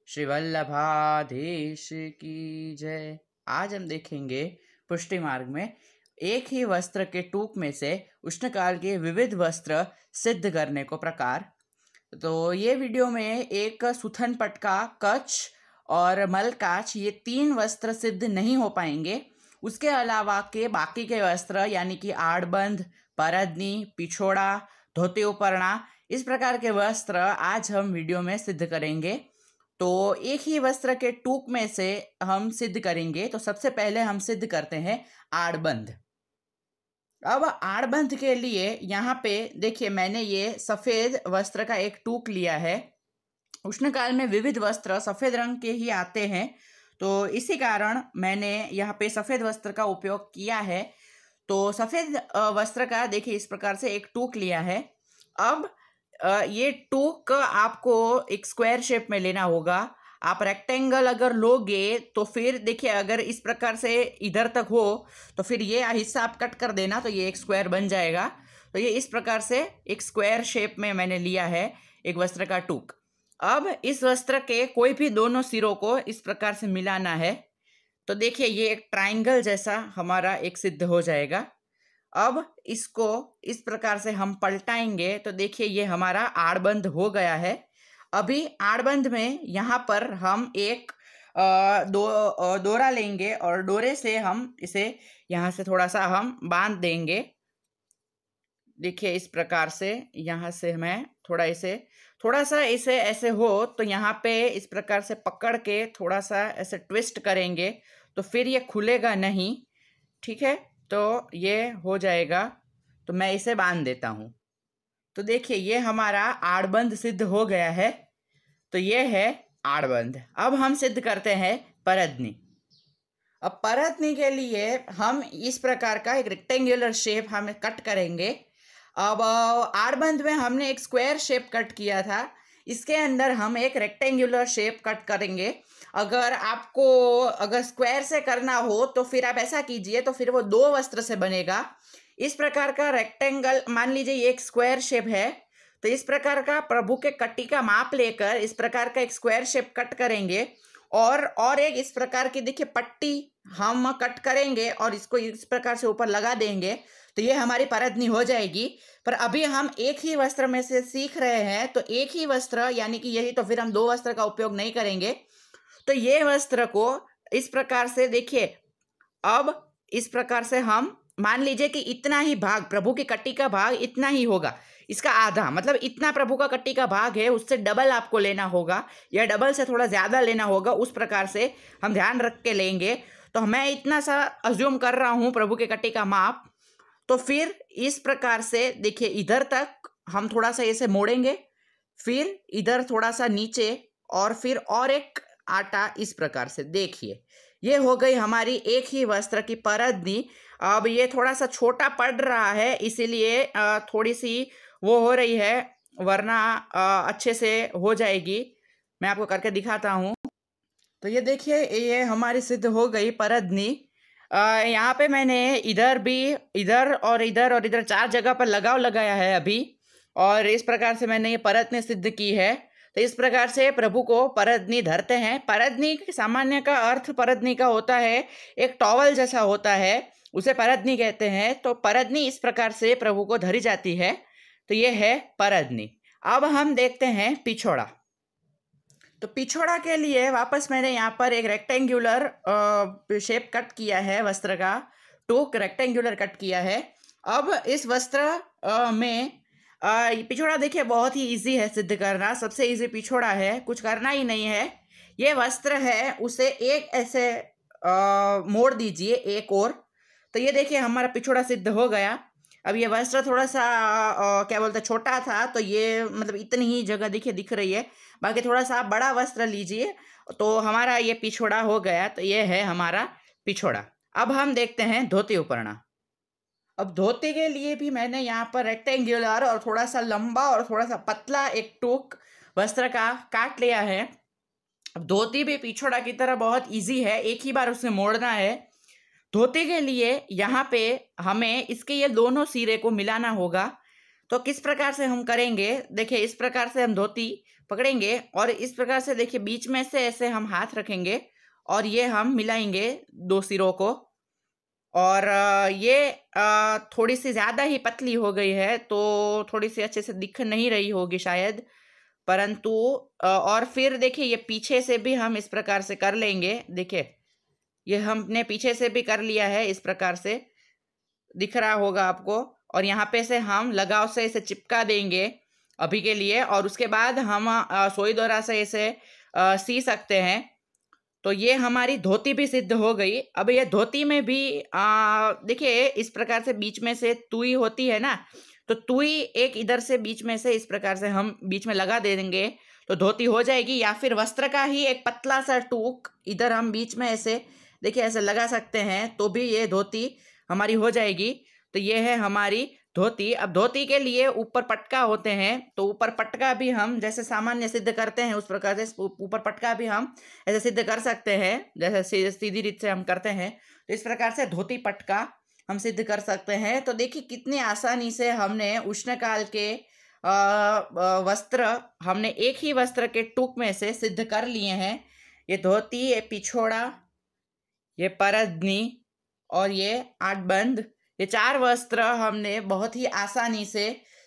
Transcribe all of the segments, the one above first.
श्री वल्लभाधीश की जय। आज हम देखेंगे पुष्टि मार्ग में एक ही वस्त्र के टूक में से उष्णकाल के विविध वस्त्र सिद्ध करने को प्रकार। तो ये वीडियो में एक सुथन पटका, कच्छ और मलकाच ये 3 वस्त्र सिद्ध नहीं हो पाएंगे। उसके अलावा के बाकी के वस्त्र यानी कि आड़बंध, परदनी, पिछोड़ा, धोती उपरना इस प्रकार के वस्त्र आज हम वीडियो में सिद्ध करेंगे। तो एक ही वस्त्र के टूक में से हम सिद्ध करेंगे। तो सबसे पहले हम सिद्ध करते हैं आड़बंध। अब आड़बंध के लिए यहाँ पे देखिए, मैंने ये सफ़ेद वस्त्र का एक टूक लिया है। उष्णकाल में विविध वस्त्र सफ़ेद रंग के ही आते हैं, तो इसी कारण मैंने यहाँ पे सफ़ेद वस्त्र का उपयोग किया है। तो सफ़ेद वस्त्र का देखिए इस प्रकार से एक टूक लिया है। अब ये टूक आपको एक स्क्वायर शेप में लेना होगा। आप रेक्टेंगल अगर लोगे तो फिर देखिए, अगर इस प्रकार से इधर तक हो तो फिर ये हिस्सा आप कट कर देना, तो ये एक स्क्वायर बन जाएगा। तो ये इस प्रकार से एक स्क्वायर शेप में मैंने लिया है एक वस्त्र का टूक। अब इस वस्त्र के कोई भी दोनों सिरों को इस प्रकार से मिलाना है। तो देखिए ये एक ट्रायंगल जैसा हमारा एक सिद्ध हो जाएगा। अब इसको इस प्रकार से हम पलटाएंगे तो देखिए ये हमारा आड़बंध हो गया है। अभी आड़बंध में यहाँ पर हम एक डोरा लेंगे और डोरे से हम इसे यहाँ से थोड़ा सा हम बांध देंगे। देखिए इस प्रकार से यहाँ से मैं थोड़ा सा इसे ऐसे हो तो यहाँ पे इस प्रकार से पकड़ के थोड़ा सा ऐसे ट्विस्ट करेंगे तो फिर ये खुलेगा नहीं। ठीक है, तो ये हो जाएगा। तो मैं इसे बांध देता हूँ। तो देखिए ये हमारा आड़बंध सिद्ध हो गया है। तो ये है आड़बंध। अब हम सिद्ध करते हैं परदनी। अब परदनी के लिए हम इस प्रकार का एक रेक्टेंगुलर शेप हमें कट करेंगे। अब आड़बंध में हमने एक स्क्वायर शेप कट किया था, इसके अंदर हम एक रेक्टेंगुलर शेप कट करेंगे। अगर स्क्वायर से करना हो तो फिर आप ऐसा कीजिए, तो फिर वो 2 वस्त्र से बनेगा। इस प्रकार का रेक्टेंगल, मान लीजिए ये एक स्क्वायर शेप है, तो इस प्रकार का प्रभु के कटी का माप लेकर इस प्रकार का एक स्क्वायर शेप कट करेंगे और एक इस प्रकार की देखिए पट्टी हम कट करेंगे और इसको इस प्रकार से ऊपर लगा देंगे। तो ये हमारी परदनी हो जाएगी। पर अभी हम एक ही वस्त्र में से सीख रहे हैं, तो एक ही वस्त्र यानी कि यही, तो फिर हम 2 वस्त्र का उपयोग नहीं करेंगे। तो ये वस्त्र को इस प्रकार से देखिए, अब इस प्रकार से हम मान लीजिए कि इतना ही भाग, प्रभु की कटी का भाग इतना ही होगा, इसका आधा, मतलब इतना प्रभु का कटी का भाग है, उससे डबल आपको लेना होगा या डबल से थोड़ा ज़्यादा लेना होगा। उस प्रकार से हम ध्यान रख के लेंगे। तो मैं इतना सा अज्यूम कर रहा हूँ प्रभु के कटी का माप। तो फिर इस प्रकार से देखिए इधर तक हम थोड़ा सा ऐसे मोड़ेंगे, फिर इधर थोड़ा सा नीचे और फिर और एक आटा इस प्रकार से। देखिए ये हो गई हमारी एक ही वस्त्र की परदनी। अब ये थोड़ा सा छोटा पड़ रहा है, इसीलिए थोड़ी सी वो हो रही है, वरना अच्छे से हो जाएगी। मैं आपको करके दिखाता हूँ। तो ये देखिए ये हमारी सिद्ध हो गई परदनी। यहाँ पे मैंने इधर और इधर 4 जगह पर लगाव लगाया है अभी, और इस प्रकार से मैंने ये परदनी सिद्ध की है। तो इस प्रकार से प्रभु को परदनी धरते हैं। परदनी सामान्य का अर्थ परदनी का होता है एक टॉवल जैसा होता है, उसे परदनी कहते हैं। तो परदनी इस प्रकार से प्रभु को धरी जाती है। तो ये है परदनी। अब हम देखते हैं पिछोड़ा। तो पिछोड़ा के लिए वापस मैंने यहाँ पर एक रेक्टेंगुलर शेप कट किया है, वस्त्र का टूक रेक्टेंगुलर कट किया है। अब इस वस्त्र में पिछोड़ा देखिए बहुत ही इजी है सिद्ध करना, सबसे इजी पिछोड़ा है, कुछ करना ही नहीं है। ये वस्त्र है, उसे एक ऐसे मोड़ दीजिए एक और। तो ये देखिए हमारा पिछोड़ा सिद्ध हो गया। अब ये वस्त्र थोड़ा सा क्या बोलते हैं, छोटा था, तो ये मतलब इतनी ही जगह देखिए दिख रही है। बाकी थोड़ा सा बड़ा वस्त्र लीजिए तो हमारा ये पिछोड़ा हो गया। तो ये है हमारा पिछोड़ा। अब हम देखते हैं धोती उपरना। अब धोती के लिए भी मैंने यहाँ पर रेक्टेंगुलर और थोड़ा सा लंबा और थोड़ा सा पतला एक टूक वस्त्र का काट लिया है। अब धोती भी पिछोड़ा की तरह बहुत इजी है, एक ही बार उसे मोड़ना है। धोती के लिए यहाँ पे हमें इसके ये दोनों सिरे को मिलाना होगा। तो किस प्रकार से हम करेंगे, देखिए इस प्रकार से हम धोती पकड़ेंगे और इस प्रकार से देखिए बीच में से ऐसे हम हाथ रखेंगे और ये हम मिलाएंगे दो सिरों को। और ये थोड़ी सी ज़्यादा ही पतली हो गई है तो थोड़ी सी अच्छे से दिख नहीं रही होगी शायद, परंतु और फिर देखिए ये पीछे से भी हम इस प्रकार से कर लेंगे। देखिए ये हमने पीछे से भी कर लिया है, इस प्रकार से दिख रहा होगा आपको। और यहाँ पे से हम लगाव से इसे चिपका देंगे अभी के लिए, और उसके बाद हम सुई दोरा से इसे सी सकते हैं। तो ये हमारी धोती भी सिद्ध हो गई। अब ये धोती में भी देखिए इस प्रकार से बीच में से तुई होती है ना, तो तुई एक इधर से बीच में से इस प्रकार से हम बीच में लगा देंगे तो धोती हो जाएगी। या फिर वस्त्र का ही एक पतला सा टूक इधर हम बीच में ऐसे देखिए ऐसे लगा सकते हैं तो भी ये धोती हमारी हो जाएगी। तो ये है हमारी धोती। अब धोती के लिए ऊपर पटका होते हैं, तो ऊपर पटका भी हम जैसे सामान्य सिद्ध करते हैं उस प्रकार से ऊपर पटका भी हम ऐसे सिद्ध कर सकते हैं, जैसे सीधी रीत से हम करते हैं। तो इस प्रकार से धोती पटका हम सिद्ध कर सकते हैं। तो देखिए कितनी आसानी से हमने उष्णकाल के वस्त्र हमने एक ही वस्त्र के टूक में से सिद्ध कर लिए हैं। ये धोती, ये पिछोड़ा, ये परदनी और ये आठबंद, ये 4 वस्त्र हमने बहुत ही आसानी से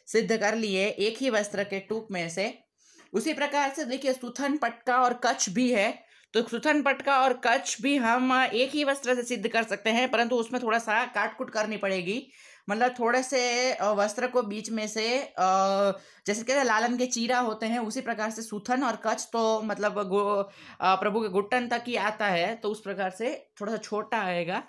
सिद्ध कर लिए एक ही वस्त्र के टूक में से। उसी प्रकार से देखिए सुथन पटका और कच्छ भी है, तो सुथन पटका और कच्छ भी हम एक ही वस्त्र से सिद्ध कर सकते हैं, परंतु उसमें थोड़ा सा काट कुट करनी पड़ेगी। मतलब थोड़े से वस्त्र को बीच में से जैसे कहते हैं लालन के चीरा होते हैं, उसी प्रकार से सुथन और कच्छ तो मतलब प्रभु के घुटन तक ही आता है, तो उस प्रकार से थोड़ा सा छोटा आएगा।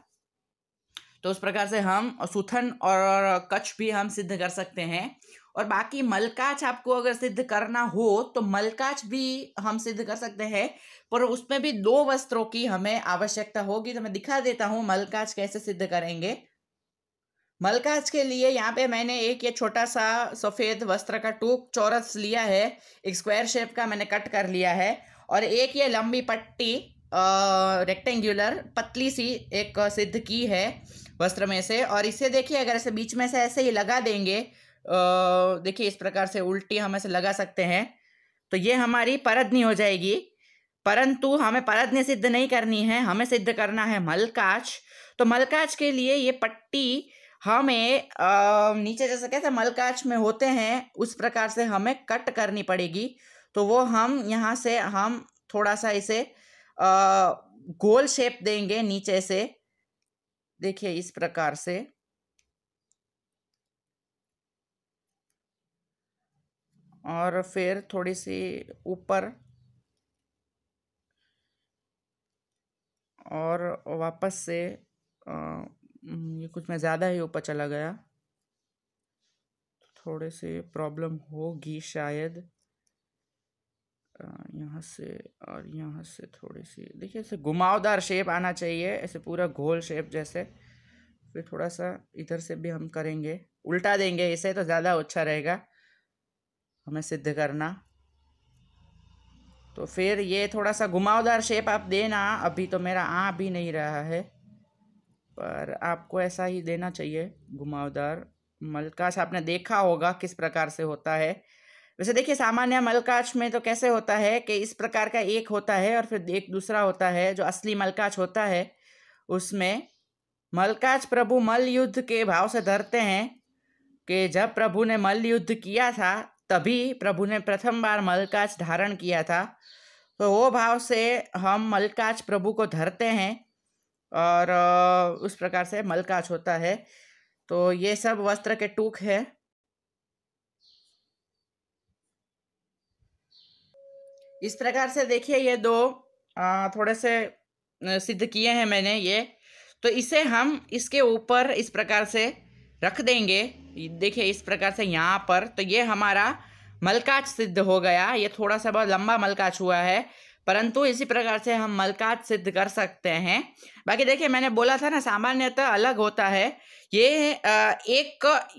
तो उस प्रकार से हम सुथन और कच्छ भी हम सिद्ध कर सकते हैं। और बाकी मलकाच आपको अगर सिद्ध करना हो तो मलकाच भी हम सिद्ध कर सकते हैं, पर उसमें भी 2 वस्त्रों की हमें आवश्यकता होगी। तो मैं दिखा देता हूँ मलकाच कैसे सिद्ध करेंगे। मलकाच के लिए यहाँ पे मैंने एक ये छोटा सा सफ़ेद वस्त्र का टूक चौरस लिया है, एक स्क्वायर शेप का मैंने कट कर लिया है, और एक ये लंबी पट्टी रेक्टेंगुलर पतली सी एक सिद्ध की है वस्त्र में से। और इसे देखिए अगर ऐसे बीच में से ऐसे ही लगा देंगे, देखिए इस प्रकार से उल्टी हम ऐसे लगा सकते हैं, तो ये हमारी परदनी हो जाएगी। परंतु हमें परदनी सिद्ध नहीं करनी है, हमें सिद्ध करना है मलकाच। तो मलकाच के लिए ये पट्टी हमें नीचे जैसे कैसे मलकाच में होते हैं उस प्रकार से हमें कट करनी पड़ेगी। तो वो हम यहाँ से हम थोड़ा सा इसे गोल शेप देंगे नीचे से, देखिए इस प्रकार से। और फिर थोड़ी सी ऊपर और वापस से ये कुछ मैं ज़्यादा ही ऊपर चला गया, थोड़े से प्रॉब्लम होगी शायद। यहाँ से और यहाँ से थोड़ी सी देखिए ऐसे घुमावदार शेप आना चाहिए, ऐसे पूरा गोल शेप जैसे। फिर थोड़ा सा इधर से भी हम करेंगे, उल्टा देंगे इसे तो ज़्यादा अच्छा रहेगा हमें सिद्ध करना। तो फिर ये थोड़ा सा घुमावदार शेप आप देना। अभी तो मेरा आ भी नहीं रहा है, पर आपको ऐसा ही देना चाहिए घुमावदार। मलकाच आपने देखा होगा किस प्रकार से होता है। वैसे देखिए सामान्य मलकाच में तो कैसे होता है कि इस प्रकार का एक होता है और फिर एक दूसरा होता है जो असली मलकाच होता है। उसमें मलकाच प्रभु मल्ल युद्ध के भाव से धरते हैं कि जब प्रभु ने मल्ल युद्ध किया था तभी प्रभु ने प्रथम बार मलकाच धारण किया था, तो वो भाव से हम मलकाच प्रभु को धरते हैं और उस प्रकार से मलकाच होता है। तो ये सब वस्त्र के टूक है। इस प्रकार से देखिए ये 2 थोड़े से सिद्ध किए हैं मैंने ये। तो इसे हम इसके ऊपर इस प्रकार से रख देंगे, देखिए इस प्रकार से यहाँ पर। तो ये हमारा मलकाच सिद्ध हो गया। ये थोड़ा सा बहुत लंबा मलकाच हुआ है, परंतु इसी प्रकार से हम मलकाच सिद्ध कर सकते हैं। बाकी देखिए मैंने बोला था ना सामान्यतः अलग होता है, ये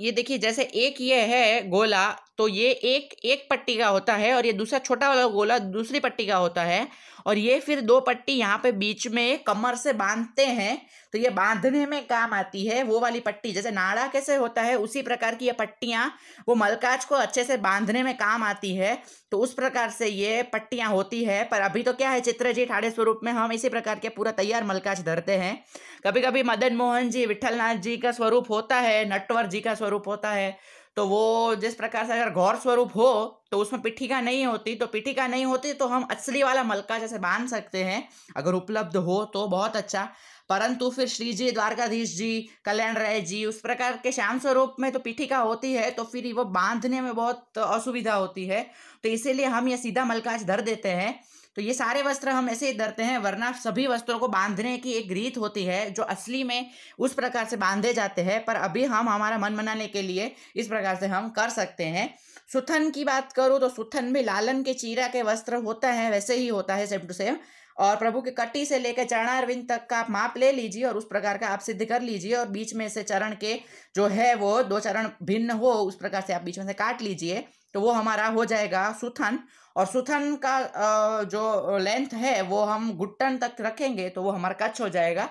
ये देखिए, जैसे एक ये है गोला, तो ये एक एक पट्टी का होता है और ये दूसरा छोटा वाला गोला दूसरी पट्टी का होता है, और ये फिर दो पट्टी यहाँ पे बीच में कमर से बांधते हैं, तो ये बांधने में काम आती है वो वाली पट्टी। जैसे नाड़ा कैसे होता है उसी प्रकार की ये पट्टियाँ वो मलकाज को अच्छे से बांधने में काम आती है, तो उस प्रकार से ये पट्टियाँ होती है। पर अभी तो क्या है, चित्रजी ठाड़े स्वरूप में हम इसी प्रकार के पूरा तैयार मलकाज धरते हैं। कभी कभी मदन मोहन जी, विठलनाथ जी का स्वरूप होता है, नटवर जी का स्वरूप होता है, तो वो जिस प्रकार से अगर गौर स्वरूप हो तो उसमें पिठिका नहीं होती, तो पिठिका नहीं होती तो हम असली वाला मलका जैसे बांध सकते हैं, अगर उपलब्ध हो तो बहुत अच्छा। परंतु फिर श्री जी, द्वारकाधीश जी, कल्याण राय जी, उस प्रकार के श्याम स्वरूप में तो पिठिका होती है, तो फिर वो बांधने में बहुत असुविधा होती है, तो इसीलिए हम ये सीधा मलकाज धर देते हैं। तो ये सारे वस्त्र हम ऐसे ही धरते हैं, वरना सभी वस्त्रों को बांधने की एक रीत होती है जो असली में उस प्रकार से बांधे जाते हैं, पर अभी हम हमारा मन मनाने के लिए इस प्रकार से हम कर सकते हैं। सुथन की बात करूँ तो सुथन भी लालन के चीरा के वस्त्र होता है, वैसे ही होता है सेम टू सेम, और प्रभु के कटी से लेकर चरणारविंद तक का आप माप ले लीजिए और उस प्रकार का आप सिद्ध कर लीजिए, और बीच में से चरण के जो है वो दो चरण भिन्न हो उस प्रकार से आप बीच में से काट लीजिए, तो वो हमारा हो जाएगा सुथन। और सुथन का जो लेंथ है वो हम घुटन तक रखेंगे तो वो हमारा कच्छ हो जाएगा।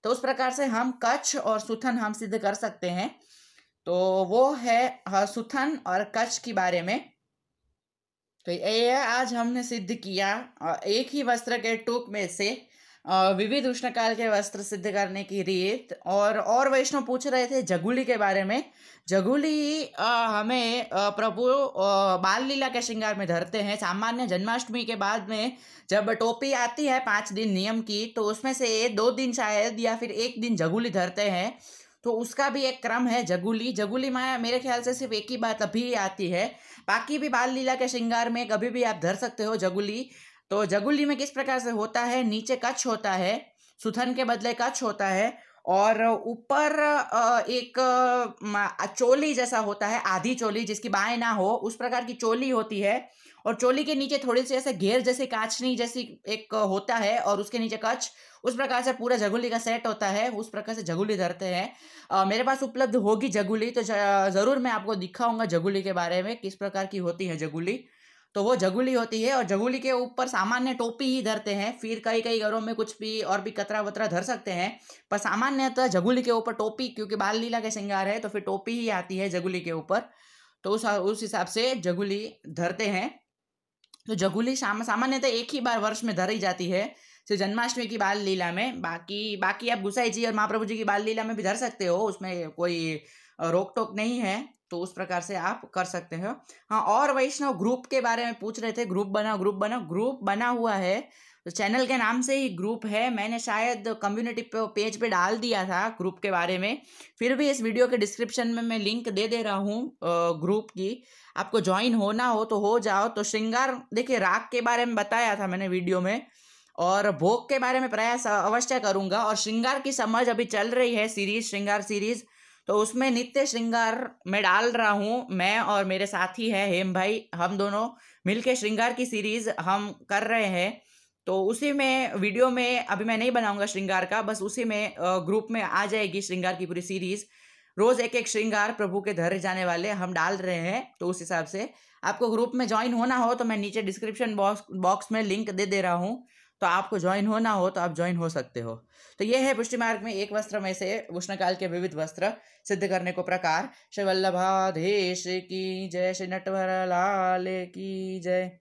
तो उस प्रकार से हम कच्छ और सुथन हम सिद्ध कर सकते हैं। तो वो है सुथन और कच्छ के बारे में। तो ये आज हमने सिद्ध किया एक ही वस्त्र के टूक में से विविध उष्णकाल के वस्त्र सिद्ध करने की रीत। और वैष्णव पूछ रहे थे जगुली के बारे में। जगुली हमें प्रभु बाल लीला के श्रृंगार में धरते हैं। सामान्य जन्माष्टमी के बाद में जब टोपी आती है 5 दिन नियम की, तो उसमें से 2 दिन शायद या फिर 1 दिन जगुली धरते हैं, तो उसका भी एक क्रम है। जगुली जगुली में मेरे ख्याल से सिर्फ एक ही बात अभी आती है, बाकी भी बाल लीला के श्रृंगार में कभी भी आप धर सकते हो जगुली। तो जगुली में किस प्रकार से होता है, नीचे कच्छ होता है, सुथन के बदले कच्छ होता है, और ऊपर एक चोली जैसा होता है, आधी चोली जिसकी बाएं ना हो उस प्रकार की चोली होती है, और चोली के नीचे थोड़ी सी ऐसे घेर जैसे काचनी जैसी एक होता है, और उसके नीचे कच्छ। उस प्रकार से पूरा जगुली का सेट होता है, उस प्रकार से जगुली धरते हैं। मेरे पास उपलब्ध होगी जगुली तो ज़रूर मैं आपको दिखाऊंगा जगुली के बारे में, किस प्रकार की होती है जगुली। तो वो जगुली होती है, और जगुली के ऊपर सामान्य टोपी ही धरते हैं। फिर कई कई घरों में कुछ भी और भी कतरा वतरा धर सकते हैं, पर सामान्यतः जगुली के ऊपर टोपी, क्योंकि बाल लीला के श्रृंगार है तो फिर टोपी ही आती है जगुली के ऊपर, तो उस हिसाब से जगुली धरते हैं। तो जगुली सामान्यतः एक ही बार वर्ष में धरी जाती है, सिर्फ जन्माष्टमी की बाल लीला में। बाकी बाकी आप गुसाई जी और महाप्रभु जी की बाल लीला में भी धर सकते हो, उसमें कोई रोक टोक नहीं है, तो उस प्रकार से आप कर सकते हो। हाँ, और वैष्णव ग्रुप के बारे में पूछ रहे थे, ग्रुप बना हुआ है, तो चैनल के नाम से ही ग्रुप है। मैंने शायद कम्युनिटी पेज पे डाल दिया था ग्रुप के बारे में, फिर भी इस वीडियो के डिस्क्रिप्शन में मैं लिंक दे दे रहा हूँ ग्रुप की, आपको ज्वाइन होना हो तो हो जाओ। तो श्रृंगार देखिए, राग के बारे में बताया था मैंने वीडियो में, और भोग के बारे में प्रयास अवश्य करूंगा। और श्रृंगार की समझ अभी चल रही है सीरीज, श्रृंगार सीरीज, तो उसमें नित्य श्रृंगार मैं डाल रहा हूँ। मैं और मेरे साथी है हेम भाई, हम दोनों मिलके श्रृंगार की सीरीज हम कर रहे हैं। तो उसी में वीडियो में अभी मैं नहीं बनाऊंगा श्रृंगार का, बस उसी में ग्रुप में आ जाएगी श्रृंगार की पूरी सीरीज। रोज एक एक श्रृंगार प्रभु के धरे जाने वाले हम डाल रहे हैं, तो उस हिसाब से आपको ग्रुप में ज्वाइन होना हो तो मैं नीचे डिस्क्रिप्शन बॉक्स में लिंक दे दे रहा हूँ, तो आपको ज्वाइन होना हो तो आप ज्वाइन हो सकते हो। तो ये है पुष्टि मार्ग में एक वस्त्र में से उष्णकाल के विविध वस्त्र सिद्ध करने को प्रकार। श्री वल्लभाधीश की जय, श्री नटवर लाल की जय।